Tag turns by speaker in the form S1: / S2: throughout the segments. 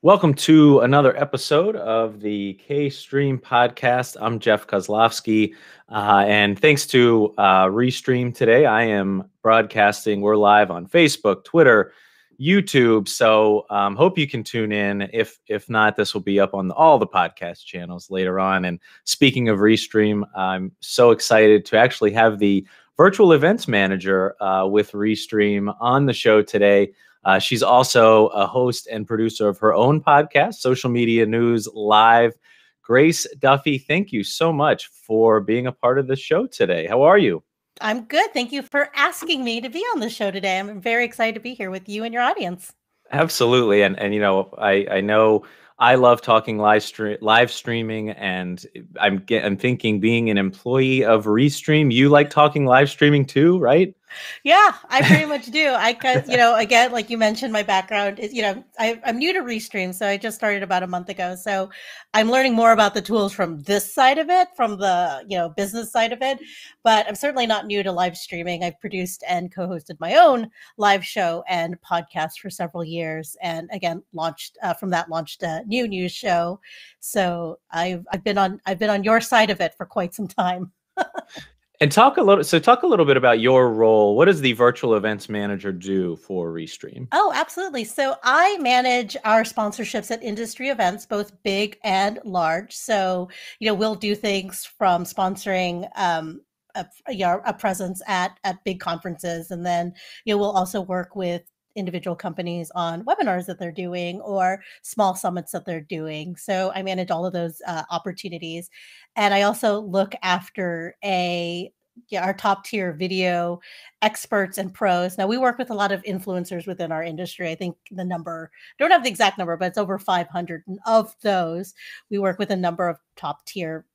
S1: Welcome to another episode of the K-Stream podcast. I'm Jeff Kozlowski, and thanks to Restream today, I am broadcasting. We're live on Facebook, Twitter, YouTube, so hope you can tune in. If not, this will be up on all the podcast channels later on. And speaking of Restream, I'm so excited to actually have the virtual events manager with Restream on the show today. She's also a host and producer of her own podcast, Social Media News Live. Grace Duffy, thank you so much for being a part of the show today. How are you?
S2: I'm good. Thank you for asking me to be on the show today. I'm very excited to be here with you and your audience.
S1: Absolutely. And you know, I know I love talking live streaming, and I'm thinking, being an employee of Restream, you like talking live streaming too, right?
S2: Yeah, I pretty much do. Again, like you mentioned, my background is, I'm new to Restream, so I just started about a month ago. So I'm learning more about the tools from this side of it, from the, business side of it. But I'm certainly not new to live streaming. I've produced and co-hosted my own live show and podcast for several years, and again, launched a new news show. So I've been on your side of it for quite some time.
S1: And talk a little bit about your role. What does the virtual events manager do for Restream?
S2: Oh, absolutely. So I manage our sponsorships at industry events, both big and large. So, we'll do things from sponsoring a presence at big conferences, and then we'll also work with individual companies on webinars that they're doing or small summits that they're doing. So I manage all of those opportunities. And I also look after our top tier video experts and pros. Now we work with a lot of influencers within our industry. I think the number, don't have the exact number, but it's over 500. And of those, we work with a number of top tier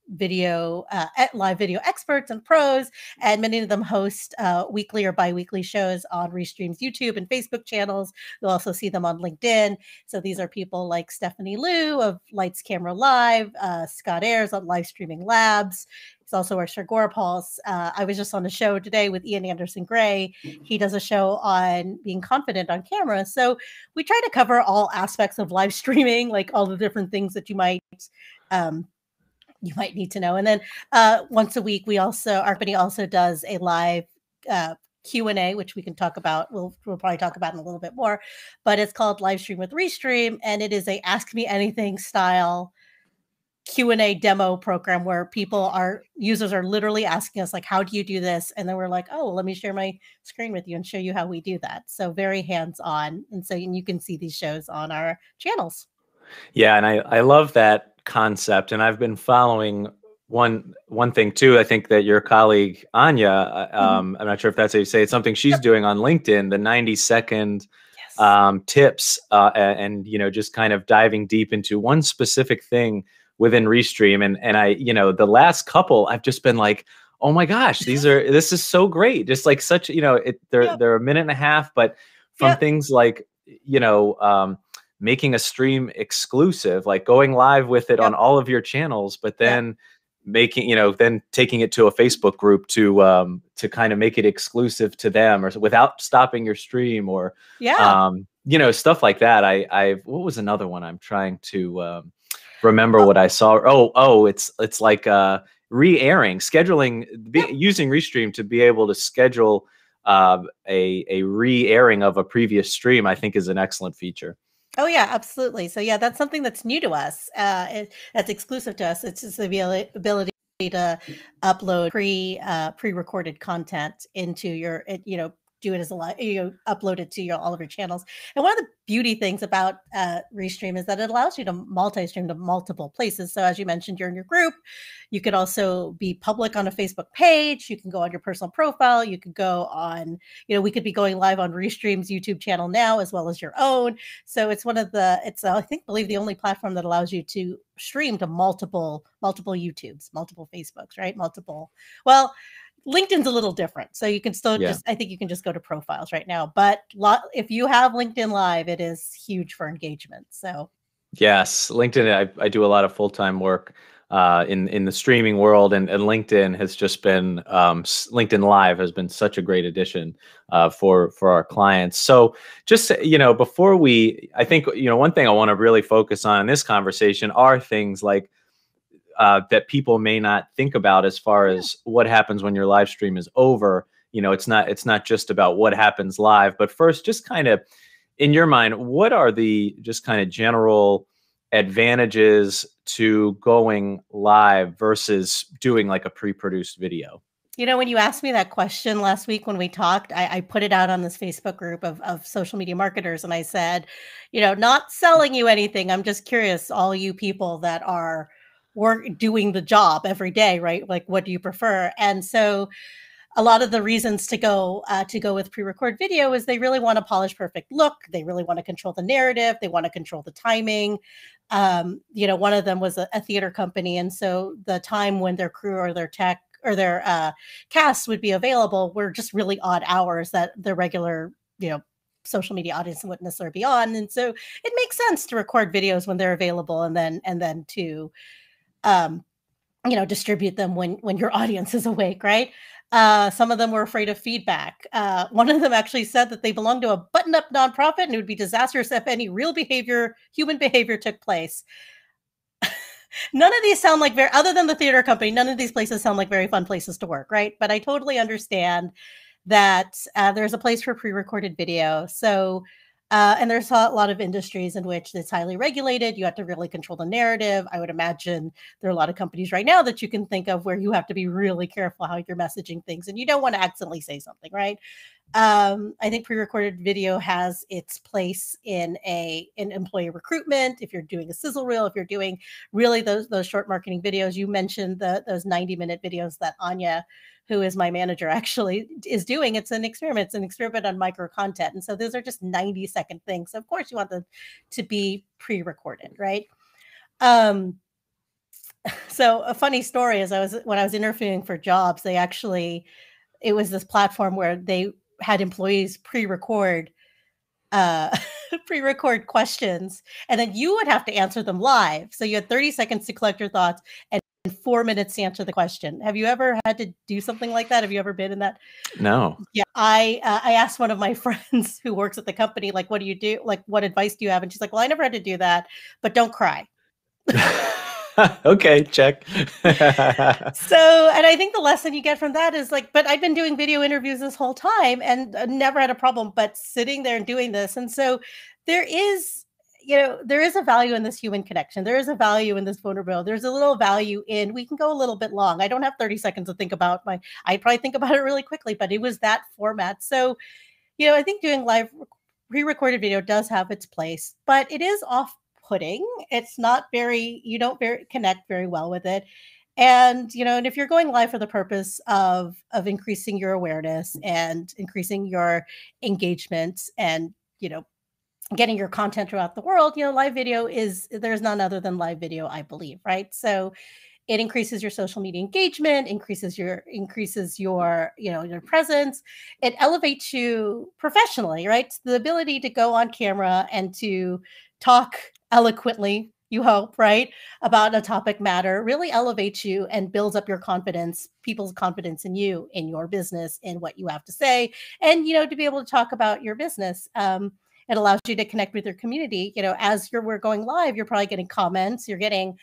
S2: live video experts and pros, and many of them host weekly or bi-weekly shows on Restream's YouTube and Facebook channels. You'll also see them on LinkedIn. So these are people like Stephanie Liu of Lights Camera Live, Scott Ayers on Live Streaming Labs. He's also our Sir Pulse. I was just on a show today with Ian Anderson Gray. He does a show on being confident on camera. So we try to cover all aspects of live streaming, like all the different things that you might need to know. And then once a week, our company also does a live Q&A, which we can talk about. We'll probably talk about in a little bit more, but it's called Livestream with Restream. And it is a Ask Me Anything style Q&A demo program where users are literally asking us, like, how do you do this? And then we're like, oh, let me share my screen with you and show you how we do that. So very hands-on. And so you can see these shows on our channels.
S1: Yeah, and I love that concept, and I've been following one thing too. I think that your colleague Anya, I'm not sure if that's how you say it, something she's doing on LinkedIn, the 90-second tips, and just kind of diving deep into one specific thing within Restream. And I, the last couple, I've just been like, oh my gosh, this is so great. Just like such, they're a minute and a half, but from things like, making a stream exclusive, like going live with it on all of your channels, but then then taking it to a Facebook group to kind of make it exclusive to them, or without stopping your stream, or stuff like that. What was another one? I'm trying to remember what I saw. It's like re-airing, scheduling, using Restream to be able to schedule a re-airing of a previous stream, I think is an excellent feature.
S2: Oh, yeah, absolutely. So, yeah, that's something that's new to us. That's exclusive to us. It's just the ability to upload pre-recorded content into your, do it as a live, upload it to all of your channels. And one of the beauty things about Restream is that it allows you to multi-stream to multiple places. So as you mentioned, you're in your group. You could also be public on a Facebook page. You can go on your personal profile. You could go on, we could be going live on Restream's YouTube channel now, as well as your own. So it's I believe the only platform that allows you to stream to multiple YouTubes, multiple Facebooks, right? LinkedIn's a little different. So you can still I think you can just go to profiles right now. But if you have LinkedIn Live, it is huge for engagement. So
S1: yes, LinkedIn, I do a lot of full-time work in the streaming world, and LinkedIn has just been LinkedIn Live has been such a great addition for our clients. So just, before I think, one thing I want to really focus on in this conversation are things like that people may not think about as far as what happens when your live stream is over. It's not just about what happens live, but first, just kind of in your mind, what are the just kind of general advantages to going live versus doing like a pre-produced video?
S2: When you asked me that question last week when we talked, I put it out on this Facebook group of social media marketers. And I said, not selling you anything. I'm just curious, all you people that are doing the job every day, right? Like, what do you prefer? And so a lot of the reasons to go with pre-record video is they really want a polished, perfect look. They really want to control the narrative. They want to control the timing. One of them was a theater company. And so the time when their crew or their tech or their cast would be available were just really odd hours that their regular, social media audience wouldn't necessarily be on. And so it makes sense to record videos when they're available and then to, distribute them when your audience is awake, right? Some of them were afraid of feedback. One of them actually said that they belonged to a button-up nonprofit and it would be disastrous if any real human behavior took place. None of these sound like other than the theater company, none of these places sound like very fun places to work, right? But I totally understand that there's a place for pre-recorded video. So, and there's a lot of industries in which it's highly regulated. You have to really control the narrative. I would imagine there are a lot of companies right now that you can think of where you have to be really careful how you're messaging things and you don't want to accidentally say something, right? I think pre-recorded video has its place in employee recruitment. If you're doing a sizzle reel, if you're doing really those short marketing videos, you mentioned those 90-minute videos that Anya, who is my manager, actually is doing. It's an experiment. It's an experiment on micro content. And so those are just 90-second things. So of course you want them to be pre-recorded, right? So a funny story is when I was interviewing for jobs, it was this platform where they had employees pre-record questions, and then you would have to answer them live. So you had 30 seconds to collect your thoughts and 4 minutes to answer the question. Have you ever had to do something like that? Have you ever been in that?
S1: No.
S2: Yeah. I asked one of my friends who works at the company, like, what do you do? Like, what advice do you have? And she's like, well, I never had to do that, but don't cry.
S1: Okay, check.
S2: So, and I think the lesson you get from that is like, but I've been doing video interviews this whole time and never had a problem, but sitting there and doing this. And so there is a value in this human connection. There is a value in this vulnerability. There's a little value in, we can go a little bit long. I don't have 30 seconds to think about I'd probably think about it really quickly, but it was that format. So, I think doing live pre-recorded video does have its place, but it is off-putting. It's not you don't connect very well with it. And, and if you're going live for the purpose of increasing your awareness and increasing your engagement and, getting your content throughout the world, live video there's none other than live video, I believe, right? So it increases your social media engagement, increases your your presence. It elevates you professionally, right? The ability to go on camera and to talk eloquently, you hope, right, about a topic matter really elevates you and builds up your confidence, people's confidence in you, in your business, in what you have to say, and to be able to talk about your business. It allows you to connect with your community. As we're going live, you're probably getting comments, you're getting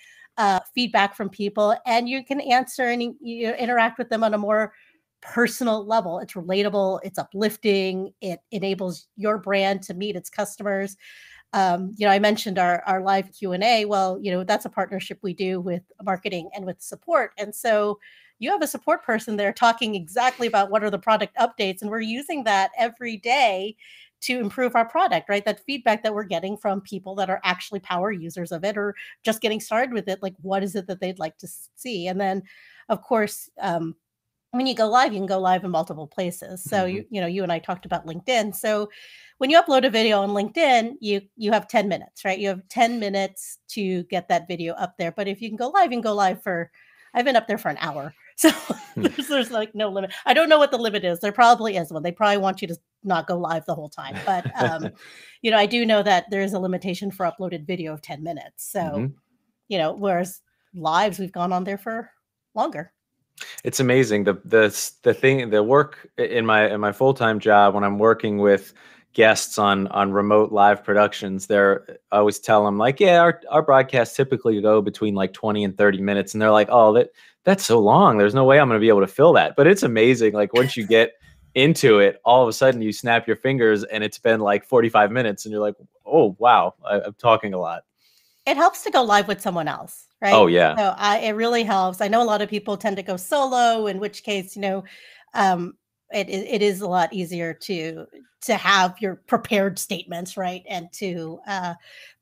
S2: feedback from people, and you can answer and interact with them on a more personal level. It's relatable, it's uplifting, it enables your brand to meet its customers. I mentioned our live Q&A. Well, that's a partnership we do with marketing and with support. And so you have a support person there talking exactly about what are the product updates. And we're using that every day to improve our product, right? That feedback that we're getting from people that are actually power users of it or just getting started with it. Like, what is it that they'd like to see? And then, of course, when you go live, you can go live in multiple places. So, you and I talked about LinkedIn. So when you upload a video on LinkedIn, you have 10 minutes, right? You have 10 minutes to get that video up there. But if you can go live, you can go live I've been up there for an hour. So there's like no limit. I don't know what the limit is. There probably is one. They probably want you to not go live the whole time. But, I do know that there is a limitation for uploaded video of 10 minutes. So, whereas lives we've gone on there for longer.
S1: It's amazing. The work in my full-time job when I'm working with guests on remote live productions, I always tell them like, yeah, our broadcasts typically go between like 20 and 30 minutes. And they're like, oh, that's so long. There's no way I'm going to be able to fill that. But it's amazing. Like once you get into it, all of a sudden you snap your fingers and it's been like 45 minutes and you're like, oh, wow, I'm talking a lot.
S2: It helps to go live with someone else, right?
S1: Oh, yeah.
S2: So it really helps. I know a lot of people tend to go solo, in which case, it is a lot easier to have your prepared statements, right? And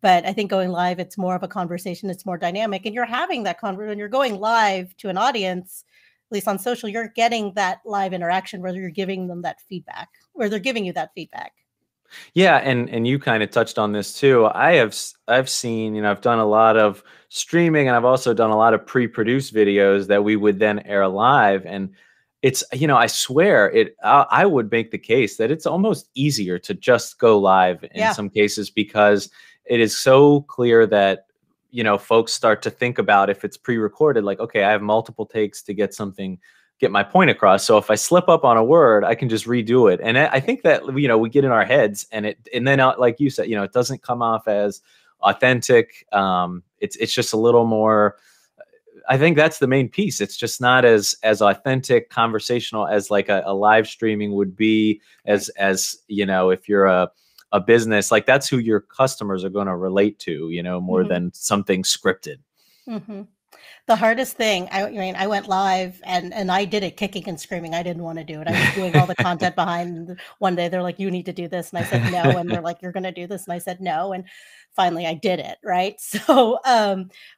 S2: but I think going live, it's more of a conversation. It's more dynamic, and you're having that conversation. When you're going live to an audience, at least on social, you're getting that live interaction, whether you're giving them that feedback or they're giving you that feedback.
S1: Yeah, and you kind of touched on this too. I've seen, I've done a lot of streaming and I've also done a lot of pre-produced videos that we would then air live. And it's, I swear I would make the case that it's almost easier to just go live in some cases, because it is so clear that, folks start to think about, if it's pre-recorded, like, okay, I have multiple takes to get my point across. So if I slip up on a word, I can just redo it. And I think that, we get in our heads and then like you said, it doesn't come off as authentic. It's just a little more, I think that's the main piece. It's just not as authentic, conversational as like a live streaming would be, as if you're a business, like that's who your customers are going to relate to, more than something scripted.
S2: Mm-hmm. The hardest thing, I went live and I did it kicking and screaming. I didn't want to do it. I was doing all the content behind. And one day they're like, you need to do this. And I said no. And they're like, you're going to do this. And I said no. And finally I did it. Right. So,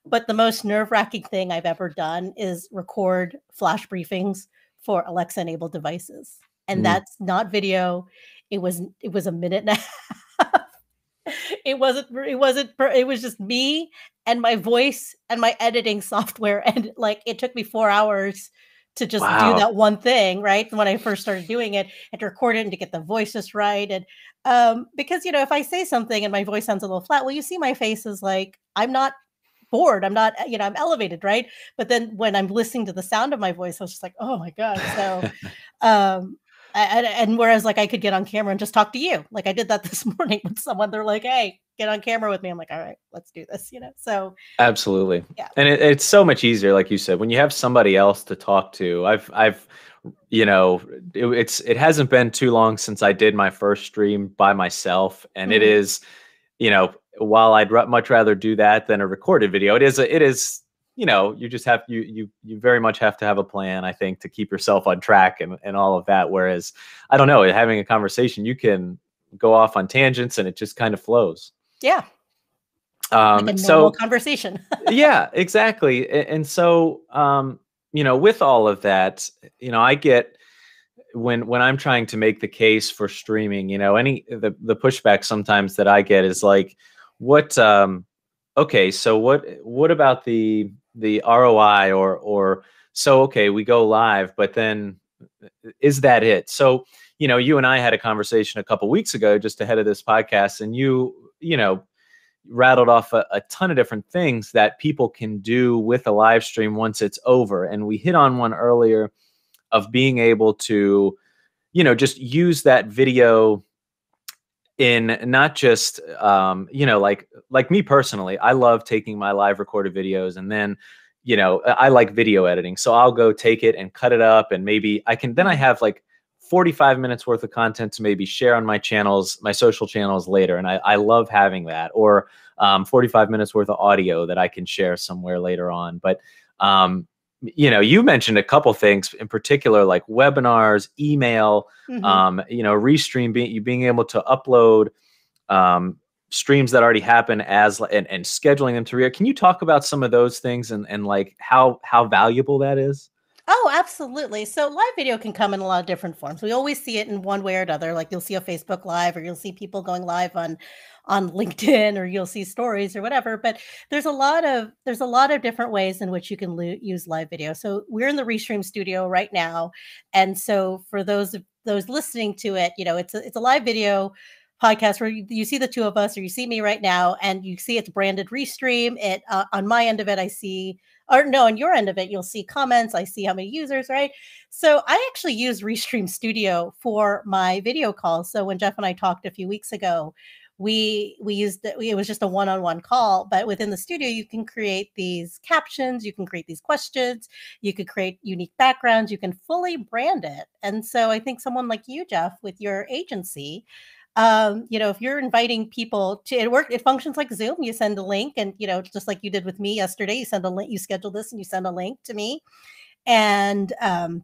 S2: but the most nerve-wracking thing I've ever done is record flash briefings for Alexa enabled devices. And that's not video. It was a minute and a half. It was just me and my voice and my editing software. And like, it took me 4 hours to just do that one thing. Right. When I first started doing it, and to record it and to get the voices right. And because, if I say something and my voice sounds a little flat, well, you see my face is like, I'm not bored. I'm not, I'm elevated. Right. But then when I'm listening to the sound of my voice, I was just like, oh my God. So, and whereas like I could get on camera and just talk to you, like I did that this morning with someone. They're like, hey, get on camera with me. I'm like, all right, let's do this, so.
S1: Absolutely.
S2: Yeah.
S1: And it's so much easier, like you said, when you have somebody else to talk to. It hasn't been too long since I did my first stream by myself. And it is, while I'd much rather do that than a recorded video, it is, you just have, you very much have to have a plan, I think, to keep yourself on track and all of that. Whereas, I don't know, having a conversation, you can go off on tangents and it just kind of flows.
S2: Yeah. Like a normal conversation.
S1: Yeah, exactly. And so, with all of that, I get when I'm trying to make the case for streaming, the pushback sometimes that I get is like, okay, so what about the ROI or so, okay, we go live, but then is that it? So, you and I had a conversation a couple weeks ago just ahead of this podcast, and you rattled off a ton of different things that people can do with a live stream once it's over. And we hit on one earlier of being able to, just use that video in not just, like me personally, I love taking my live recorded videos, and then, I like video editing. So I'll go take it and cut it up, and maybe then I have like 45 minutes worth of content to maybe share on my channels, my social channels later. And I love having that, or 45 minutes worth of audio that I can share somewhere later on. But, you mentioned a couple things in particular, like webinars, email, Restream, being able to upload streams that already happen and scheduling them to Can you talk about some of those things and like how valuable that is?
S2: Oh, absolutely. So live video can come in a lot of different forms. We always see it in one way or another. Like you'll see a Facebook Live, or you'll see people going live on LinkedIn, or you'll see stories or whatever. But there's a lot of different ways in which you can use live video. So we're in the Restream studio right now, and so for those listening to it, it's a live video podcast where you see the two of us, or you see me right now, and you see it's branded Restream. It on my end of it, I see, or no, on your end of it, you'll see comments. I see how many users, right? So I actually use Restream Studio for my video calls. So when Jeff and I talked a few weeks ago, we used it. It was just a one-on-one call, but within the studio, you can create these captions, you can create these questions, you could create unique backgrounds, you can fully brand it. And so I think someone like you, Jeff, with your agency, if you're inviting people to it functions like Zoom. You send a link, and just like you did with me yesterday, you send a link, you schedule this, and you send a link to me, and then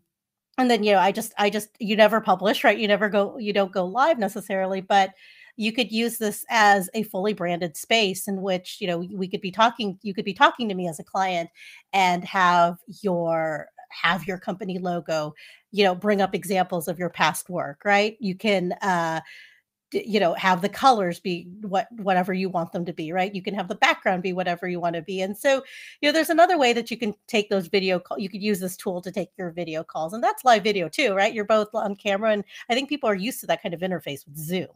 S2: I just you never publish, right? You don't go live necessarily, but you could use this as a fully branded space in which we could be talking. You could be talking to me as a client and have your company logo, bring up examples of your past work, right? You can have the colors be whatever you want them to be, right? You can have the background be whatever you want to be. And so, there's another way that you can take those you could use this tool to take your video calls, and that's live video too, right? You're both on camera, and I think people are used to that kind of interface with Zoom.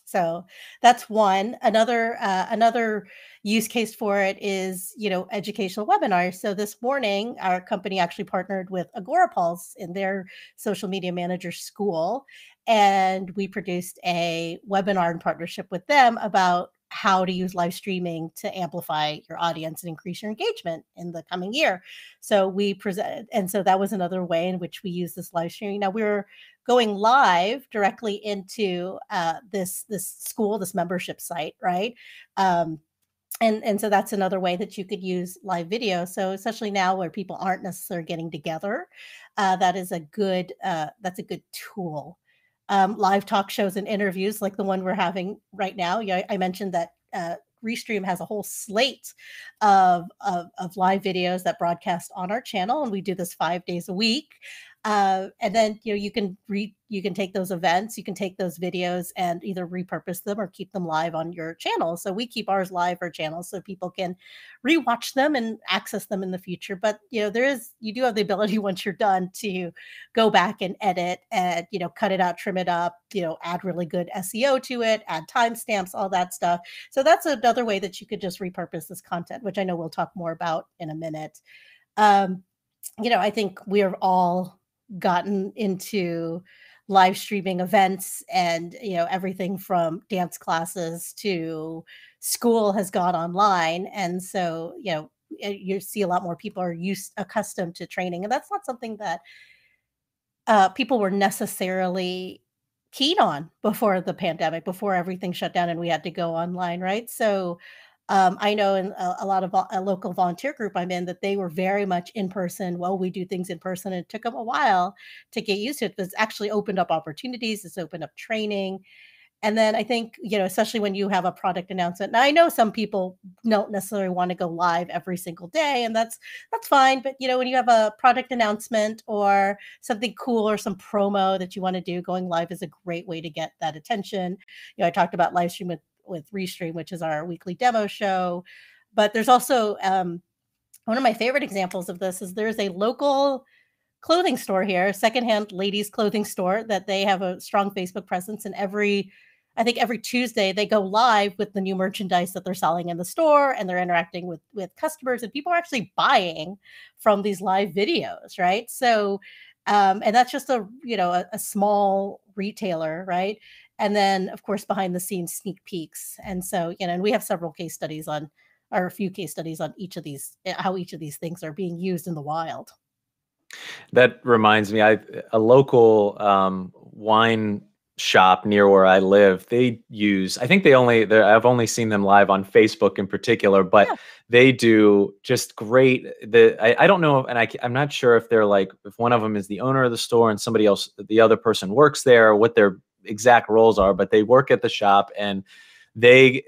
S2: So that's one. Another use case for it is, educational webinars. So this morning, our company actually partnered with AgoraPulse in their social media manager school, and we produced a webinar in partnership with them about how to use live streaming to amplify your audience and increase your engagement in the coming year. So we presented, and so that was another way in which we use this live streaming. Now we're going live directly into this school, this membership site, right? And so that's another way that you could use live video. So especially now where people aren't necessarily getting together, that's a good tool. Live talk shows and interviews like the one we're having right now. I mentioned that Restream has a whole slate of live videos that broadcast on our channel, and we do this 5 days a week. And then you can take those events, you can take those videos and either repurpose them or keep them live on your channel. So we keep ours live for channels so people can rewatch them and access them in the future. But you do have the ability once you're done to go back and edit and cut it out, trim it up, add really good SEO to it, add timestamps, all that stuff. So that's another way that you could just repurpose this content, which I know we'll talk more about in a minute. I think we're all gotten into live streaming events, and everything from dance classes to school has gone online, and so you see a lot more people are accustomed to training, and that's not something that people were necessarily keen on before the pandemic, before everything shut down and we had to go online, right? So I know in a lot of a local volunteer group I'm in that they were very much in person. Well, we do things in person, and it took them a while to get used to it, but it's actually opened up opportunities. It's opened up training. And then I think, especially when you have a product announcement. Now I know some people don't necessarily want to go live every single day, and that's fine. But when you have a product announcement or something cool or some promo that you want to do, going live is a great way to get that attention. I talked about live stream with Restream, which is our weekly demo show. But there's also one of my favorite examples of this is there's a local clothing store here, secondhand ladies clothing store, that they have a strong Facebook presence, and I think every Tuesday they go live with the new merchandise that they're selling in the store, and they're interacting with customers, and people are actually buying from these live videos, right? So, and that's just a small retailer, right? And then of course behind the scenes sneak peeks, and so and we have several case studies on, or a few case studies on each of these, how each of these things are being used in the wild.
S1: That reminds me, a local wine shop near where I live, they use, I think I've only seen them live on Facebook in particular, but they do just great. I don't know, and I'm not sure if they're like, if one of them is the owner of the store and somebody else, the other person works there, what their exact roles are, but they work at the shop, and they,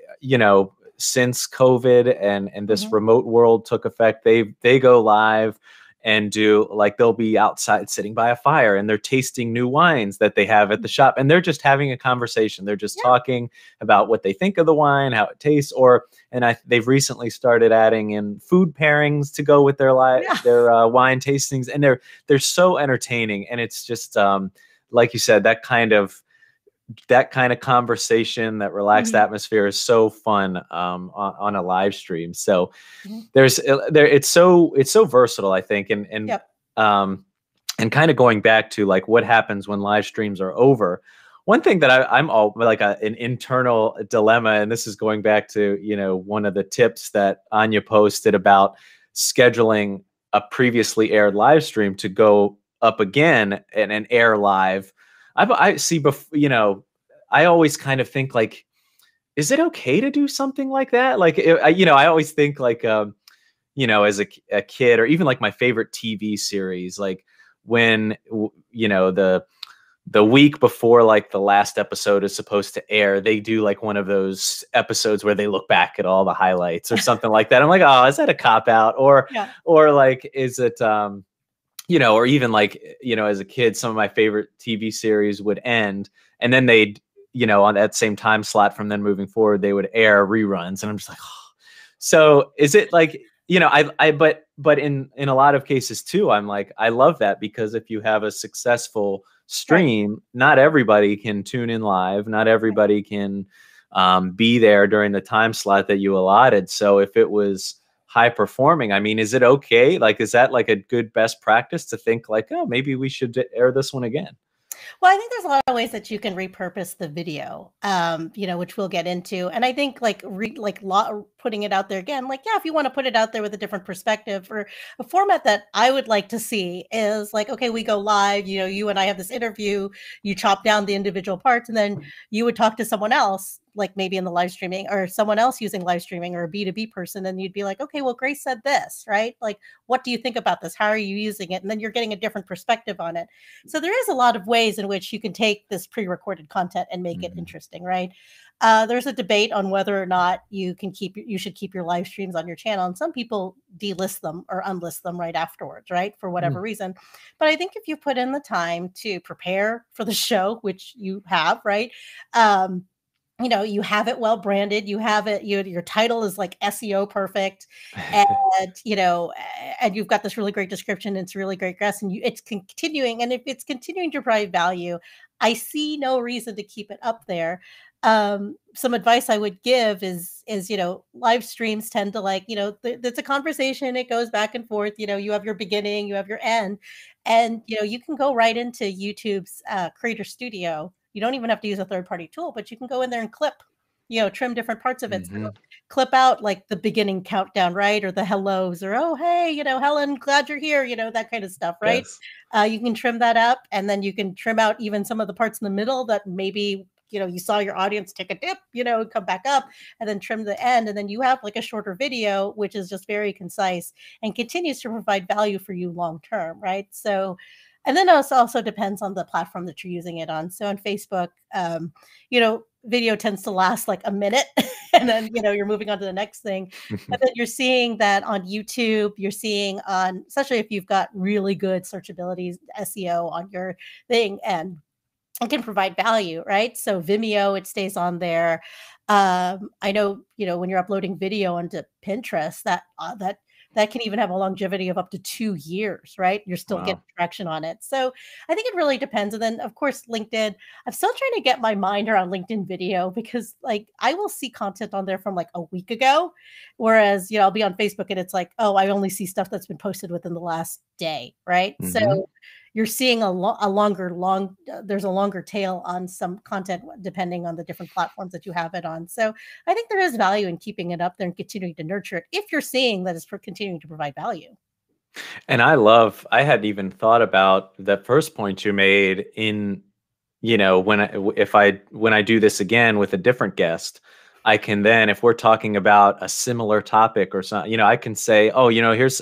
S1: since COVID and this remote world took effect, they go live and do, like, they'll be outside sitting by a fire and they're tasting new wines that they have at the shop, and they're just having a conversation. They're just talking about what they think of the wine, how it tastes, they've recently started adding in food pairings to go with their wine tastings, and they're so entertaining. And it's just like you said, that kind of that kind of conversation, that relaxed atmosphere is so fun on a live stream. So it's so versatile, I think. And kind of going back to like what happens when live streams are over. One thing that I'm all like an internal dilemma, and this is going back to, one of the tips that Anya posted about scheduling a previously aired live stream to go up again and air live. I see before, I always kind of think like, is it okay to do something like that? Like, I always think like, as a kid, or even like my favorite TV series, like when, the week before like the last episode is supposed to air, they do like one of those episodes where they look back at all the highlights or something like that. I'm like, oh, is that a cop out? Or like, is it, or even like, as a kid, some of my favorite TV series would end and then they'd, on that same time slot from then moving forward, they would air reruns. And I'm just like, oh. So is it like, but in a lot of cases too, I'm like, I love that, because if you have a successful stream, not everybody can tune in live. Not everybody can be there during the time slot that you allotted. So if it was high performing, I mean, is it okay? Like, is that like a good best practice to think like, oh, maybe we should air this one again?
S2: Well, I think there's a lot of ways that you can repurpose the video, which we'll get into. And I think like putting it out there again, like, yeah, if you want to put it out there with a different perspective, or a format that I would like to see is like, okay, we go live, you and I have this interview, you chop down the individual parts, and then you would talk to someone else, like maybe in the live streaming, or someone else using live streaming, or a B2B person. And you'd be like, okay, well, Grace said this, right? Like, what do you think about this? How are you using it? And then you're getting a different perspective on it. So there is a lot of ways in which you can take this pre-recorded content and make it interesting, right? There's a debate on whether or not you should keep your live streams on your channel. And some people delist them or unlist them right afterwards, right? For whatever reason. But I think if you put in the time to prepare for the show, which you have, right? You have it well branded, you have it, your title is like SEO perfect, and, and you've got this really great description, and it's really great guest, and it's continuing. And if it's continuing to provide value, I see no reason to keep it up there. Some advice I would give is, live streams tend to like, it's a conversation. It goes back and forth. You have your beginning, you have your end, and, you can go right into YouTube's Creator Studio. You don't even have to use a third-party tool, but you can go in there and clip, trim different parts of it. So clip out like the beginning countdown, right? Or the hellos, or, oh, hey, Helen, glad you're here, that kind of stuff, right? Yes. You can trim that up, and then you can trim out even some of the parts in the middle that maybe, you saw your audience take a dip, and come back up, and then trim the end. And then you have like a shorter video, which is just very concise and continues to provide value for you long-term, right? So, and then it also depends on the platform that you're using it on. So on Facebook, video tends to last like a minute, and then, you're moving on to the next thing. But then you're seeing that on YouTube, you're seeing on, especially if you've got really good searchability SEO on your thing, and it can provide value, right? So Vimeo, it stays on there. I know, when you're uploading video onto Pinterest, that can even have a longevity of up to 2 years, right? You're still getting traction on it. So I think it really depends. And then, of course, LinkedIn. I'm still trying to get my mind around LinkedIn video, because like I will see content on there from like a week ago, whereas, I'll be on Facebook and it's like, oh, I only see stuff that's been posted within the last day, right? So you're seeing there's a longer tail on some content depending on the different platforms that you have it on. So I think there is value in keeping it up there and continuing to nurture it if you're seeing that it's continuing to provide value.
S1: And I hadn't even thought about that first point you made in, when I do this again with a different guest, I can then, if we're talking about a similar topic or something, I can say, oh, here's,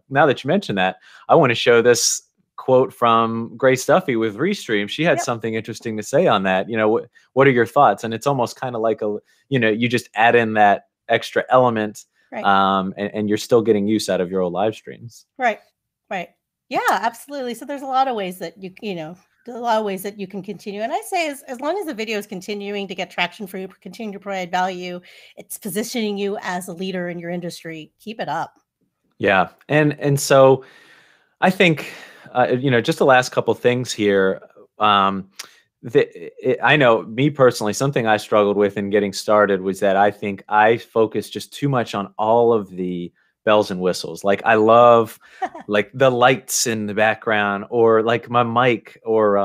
S1: now that you mentioned that, I want to show this quote from Grace Duffy with Restream. She had something interesting to say on that. What are your thoughts? And it's almost kind of like you just add in that extra element, right. And you're still getting use out of your old live streams.
S2: Right. Yeah, absolutely. So there's a lot of ways that you can continue. And I say as long as the video is continuing to get traction for you, continue to provide value, it's positioning you as a leader in your industry, keep it up.
S1: Yeah. And so I think, just the last couple things here. I know me personally, something I struggled with in getting started was that I think I focused just too much on all of the bells and whistles. Like I love like the lights in the background or like my mic or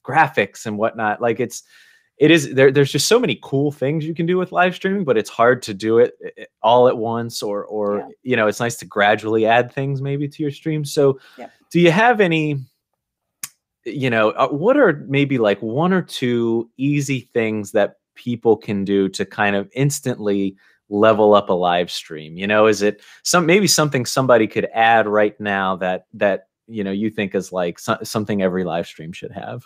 S1: graphics and whatnot. Like there's just so many cool things you can do with live streaming, but it's hard to do it all at once or
S2: Yeah.
S1: it's nice to gradually add things maybe to your stream. So
S2: Yep.
S1: do you have any what are maybe like one or two easy things that people can do to kind of instantly level up a live stream? Is it maybe something somebody could add right now that you think is like something every live stream should have?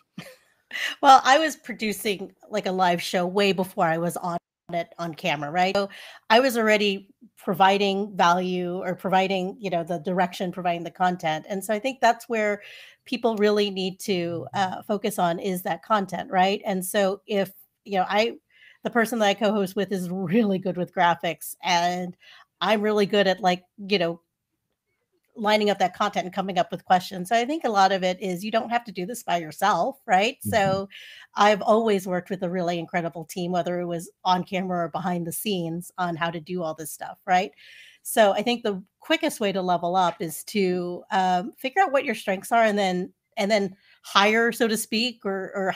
S2: Well, I was producing like a live show way before I was on it on camera, right? So I was already providing value or providing, the direction, providing the content. And so I think that's where people really need to focus on is that content, right? And so if, the person that I co-host with is really good with graphics and I'm really good at like, lining up that content and coming up with questions. So I think a lot of it is you don't have to do this by yourself, right?
S1: Mhm.
S2: So I've always worked with a really incredible team, whether it was on camera or behind the scenes on how to do all this stuff, right? So I think the quickest way to level up is to figure out what your strengths are and then hire, so to speak, or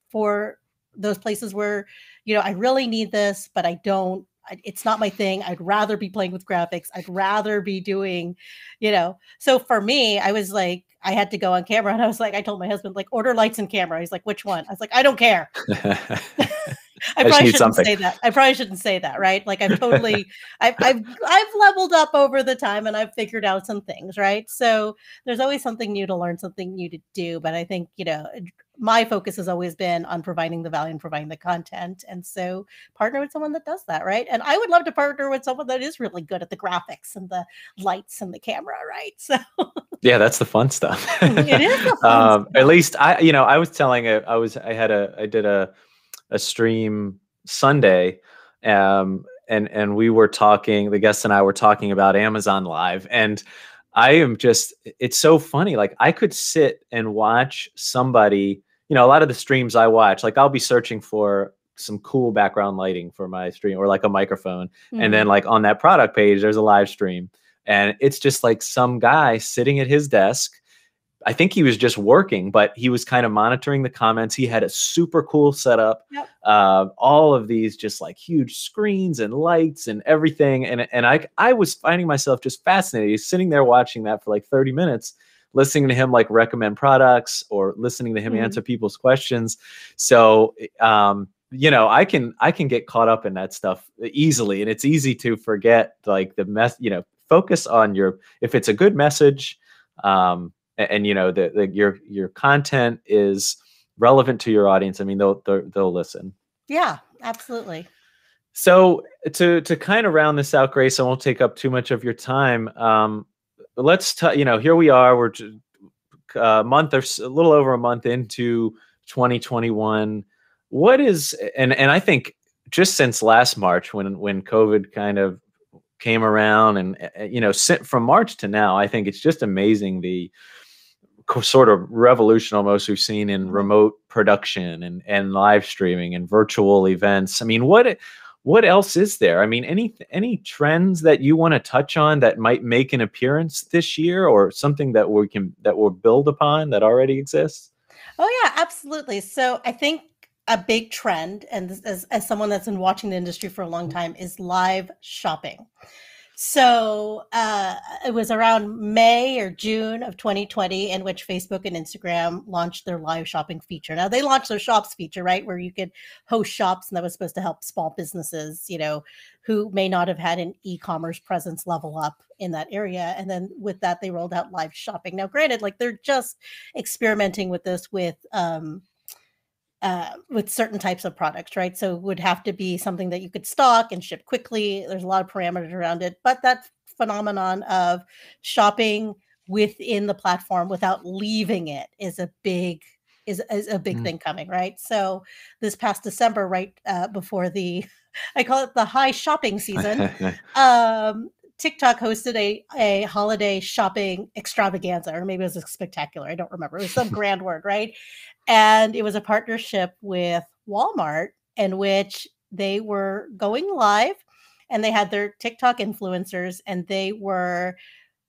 S2: for those places where, I really need this, but I don't, it's not my thing. I'd rather be playing with graphics. I'd rather be doing, So for me, I was like, I had to go on camera and I was like, I told my husband, like, order lights and camera. He's like, which one? I was like, I don't care. I
S1: just
S2: probably
S1: need
S2: shouldn't
S1: something.
S2: say that. I probably shouldn't say that, right? Like I've leveled up over the time and I've figured out some things, right? So there's always something new to learn, something new to do. But I think, my focus has always been on providing the value and providing the content. And so partner with someone that does that, right? And I would love to partner with someone that is really good at the graphics and the lights and the camera, right? So
S1: Yeah, that's the fun stuff.
S2: it is the fun
S1: At
S2: stuff.
S1: least I was telling it. I did a stream Sunday, and we were talking. The guests and I were talking about Amazon Live, and it's so funny. Like I could sit and watch somebody. A lot of the streams I watch, like I'll be searching for some cool background lighting for my stream or like a microphone, and then
S2: Mhm.
S1: like on that product page, there's a live stream, and it's just like some guy sitting at his desk. I think he was just working, but he was kind of monitoring the comments. He had a super cool setup,
S2: Yep.
S1: all of these just like huge screens and lights and everything. And I was finding myself just fascinated, sitting there watching that for like 30 minutes, listening to him like recommend products or listening to him answer
S2: Mhm.
S1: people's questions. So I can get caught up in that stuff easily, and it's easy to forget like focus on if it's a good message. And your content is relevant to your audience. I mean, they'll listen.
S2: Yeah, absolutely.
S1: So to kind of round this out, Grace, I won't take up too much of your time. Let's here we are. We're a month or a little over a month into 2021. What is and I think just since last March when COVID kind of came around and from March to now, I think it's just amazing the sort of revolution almost we've seen in
S2: Mhm.
S1: remote production and live streaming and virtual events. I mean, what else is there? I mean, any trends that you want to touch on that might make an appearance this year, or something that we'll build upon that already exists?
S2: Oh yeah, absolutely. So I think a big trend, and as someone that's been watching the industry for a long time, is live shopping. So it was around May or June of 2020 in which Facebook and Instagram launched their live shopping feature. Now they launched their shops feature, right, where you could host shops, and that was supposed to help small businesses, who may not have had an e-commerce presence level up in that area. And then with that, they rolled out live shopping. Now, granted, like they're just experimenting with this with certain types of products, right? So it would have to be something that you could stock and ship quickly. There's a lot of parameters around it, but that phenomenon of shopping within the platform without leaving it is a big
S1: Mm.
S2: thing coming, right? So this past December, right before the I call it the high shopping season, um, TikTok hosted a holiday shopping extravaganza, or maybe it was a spectacular. I don't remember. It was some grand word, right? And it was a partnership with Walmart in which they were going live and they had their TikTok influencers and they were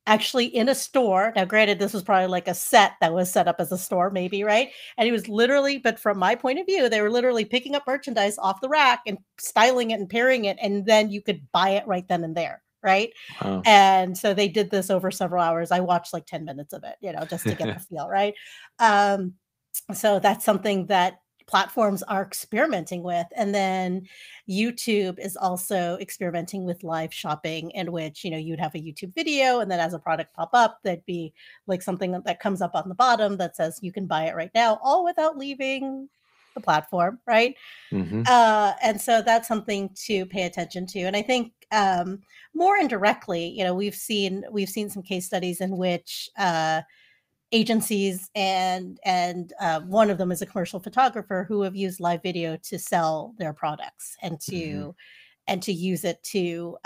S2: actually in a store. Now, granted, this was probably like a set that was set up as a store, maybe, right? And it was literally, but from my point of view, they were literally picking up merchandise off the rack and styling it and pairing it, and then you could buy it right then and there, right?
S1: Wow.
S2: And so they did this over several hours. I watched like 10 minutes of it, just to get the feel, right? Um, so that's something that platforms are experimenting with. And then YouTube is also experimenting with live shopping, in which, you'd have a YouTube video, and then as a product pop up, there'd be like something that comes up on the bottom that says you can buy it right now, all without leaving the platform, right?
S1: Hmm.
S2: And so that's something to pay attention to. And I think more indirectly, we've seen some case studies in which agencies and one of them is a commercial photographer who have used live video to sell their products and
S1: Hmm.
S2: to use it to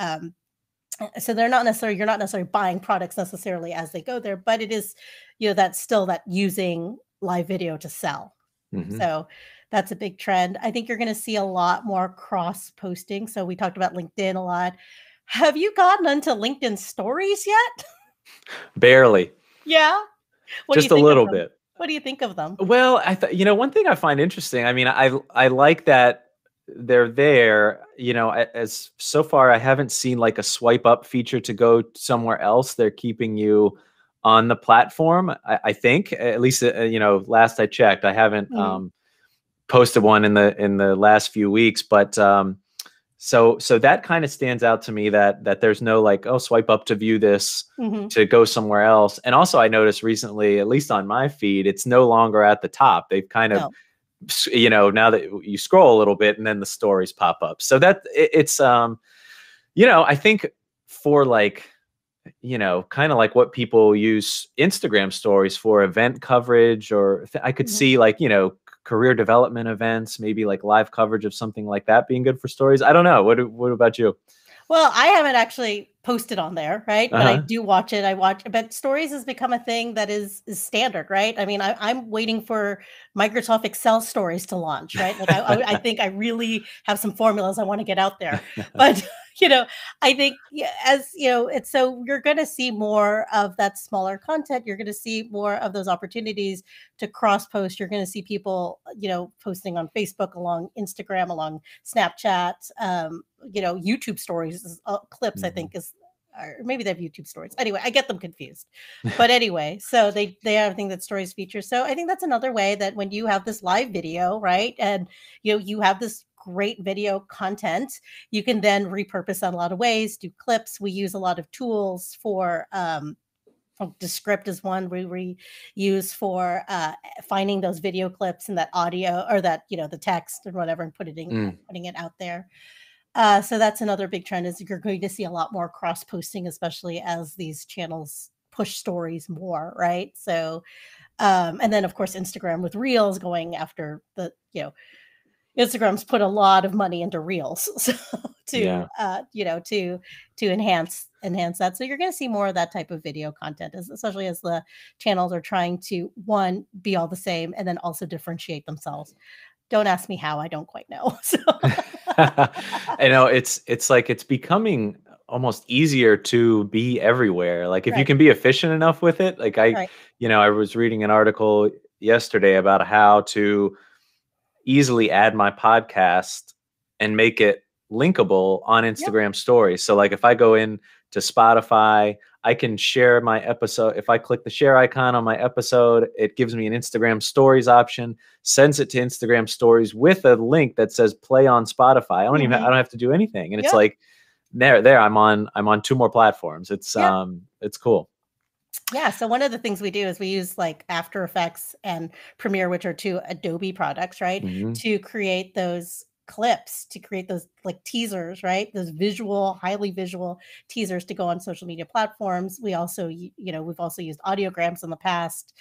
S2: so you're not necessarily buying products necessarily as they go there, but it is, that's still that using live video to sell.
S1: Hmm.
S2: So that's a big trend. I think you're going to see a lot more cross posting. So we talked about LinkedIn a lot. Have you gotten into LinkedIn stories yet?
S1: Barely.
S2: Yeah. What do you
S1: Just a
S2: think of
S1: little
S2: them?
S1: bit.
S2: What do you think of them?
S1: Well, one thing I find interesting. I mean, I like that they're there. As so far, I haven't seen like a swipe up feature to go somewhere else. They're keeping you on the platform. I think, at least, last I checked, I haven't
S2: Mhm,
S1: posted one in the last few weeks, but so that kind of stands out to me, that there's no like, oh, swipe up to view this
S2: mhm.
S1: to go somewhere else. And also I noticed recently, at least on my feed, it's no longer at the top. They've kind of,
S2: No.
S1: now that you scroll a little bit and then the stories pop up. So that it's I think for like, kind of like what people use Instagram stories for, event coverage, or I could
S2: Mhm.
S1: see like, career development events, maybe like live coverage of something like that being good for stories. I don't know. What about you?
S2: Well, I haven't actually posted on there, right? But I
S1: Uh-huh.
S2: do watch it. I watch, but stories has become a thing that is standard, right? I mean, I'm waiting for Microsoft Excel stories to launch, right? Like I think I really have some formulas I want to get out there, but you know, I think, yeah, as it's, so you're going to see more of that smaller content. You're going to see more of those opportunities to cross post. You're going to see people, posting on Facebook, along Instagram, along Snapchat. YouTube stories, clips, I
S1: Mhm.
S2: think is, or maybe they have YouTube stories. Anyway, I get them confused. But anyway, so they have, I think, that stories feature. So I think that's another way that when you have this live video, right, and you have this great video content, you can then repurpose that a lot of ways, do clips. We use a lot of tools for Descript is one we use for finding those video clips and that audio, or that, the text and whatever, and
S1: Mm,
S2: putting it out there. So that's another big trend, is you're going to see a lot more cross posting, especially as these channels push stories more, right? So, and then of course Instagram with Reels going after Instagram's put a lot of money into Reels, so to
S1: yeah.
S2: enhance that. So you're going to see more of that type of video content, especially as the channels are trying to, one, be all the same, and then also differentiate themselves. Don't ask me how; I don't quite know. So,
S1: I know it's like it's becoming almost easier to be everywhere. Like if you
S2: right,
S1: can be efficient enough with it, like
S2: right,
S1: I was reading an article yesterday about how to easily add my podcast and make it linkable on
S2: yep.
S1: Instagram stories. So like if I go in to Spotify, I can share my episode. If I click the share icon on my episode, it gives me an Instagram stories option, sends it to Instagram stories with a link that says play on Spotify. I
S2: Mhm.
S1: don't have to do anything. And it's
S2: Yep,
S1: like there I'm on two more platforms.
S2: yep.
S1: It's cool.
S2: Yeah, so one of the things we do is we use like After Effects and Premiere, which are two Adobe products, right?
S1: Hmm.
S2: To create those clips, to create those like teasers, right? Those highly visual teasers to go on social media platforms. We also, we've also used audiograms in the past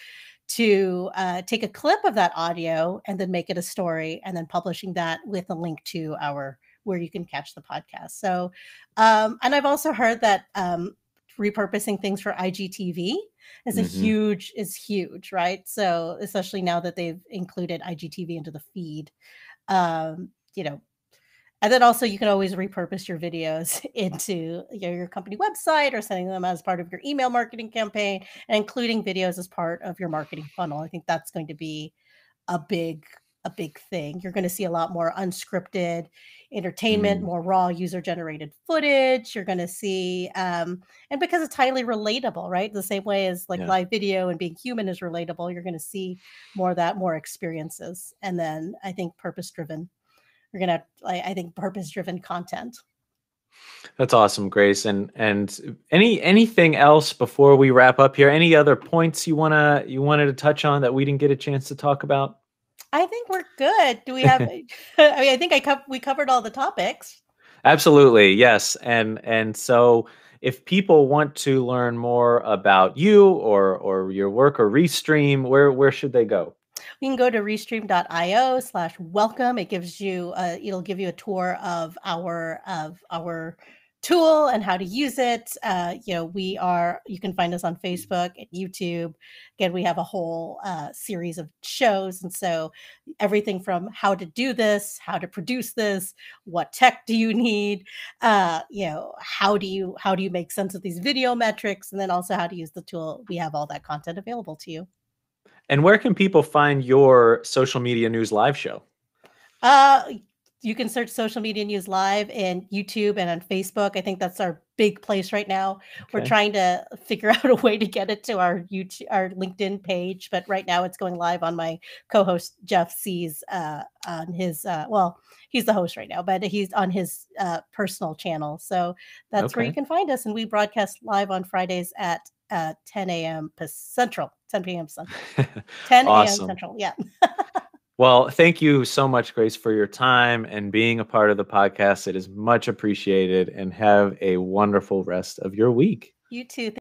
S2: to take a clip of that audio and then make it a story, and then publishing that with a link to our, where you can catch the podcast. So, and I've also heard that repurposing things for IGTV
S1: Mm-hmm.
S2: is huge, right? So especially now that they've included IGTV into the feed, you know, and then also you can always repurpose your videos into your company website or sending them as part of your email marketing campaign and including videos as part of your marketing funnel. I think that's going to be a big a big thing. You're going to see a lot more unscripted entertainment,
S1: Mm,
S2: more raw user generated footage. You're going to see and because it's highly relatable, right? The same way as like
S1: yeah.
S2: live video and being human is relatable, you're going to see more of that, more experiences. And then I think purpose driven. You're going to I think purpose driven content.
S1: That's awesome, Grace. And anything else before we wrap up here? Any other points you wanted to touch on that we didn't get a chance to talk about?
S2: I think we're good. Do we have I mean I think we covered all the topics.
S1: Absolutely, yes. And so if people want to learn more about you or your work or Restream, where should they go?
S2: You can go to restream.io/welcome. It gives you it'll give you a tour of our tool and how to use it. You can find us on Facebook and YouTube. Again, we have a whole series of shows, and so everything from how to do this, how to produce this, what tech do you need, how do you make sense of these video metrics, and then also how to use the tool. We have all that content available to you.
S1: And where can people find your social media news live show?
S2: Uh, you can search social media news live in YouTube and on Facebook. I think that's our big place right now. We're
S1: Okay.
S2: trying to figure out a way to get it to our YouTube, our LinkedIn page, but right now it's going live on my co-host Jeff C's on his he's the host right now, but he's on his personal channel. So that's where you
S1: Okay.
S2: can find us, and we broadcast live on Fridays at 10 a.m. Central, 10 p.m. Central, 10 a.m.
S1: Awesome.
S2: Central. Yeah.
S1: Well, thank you so much, Grace, for your time and being a part of the podcast. It is much appreciated, and have a wonderful rest of your week.
S2: You too.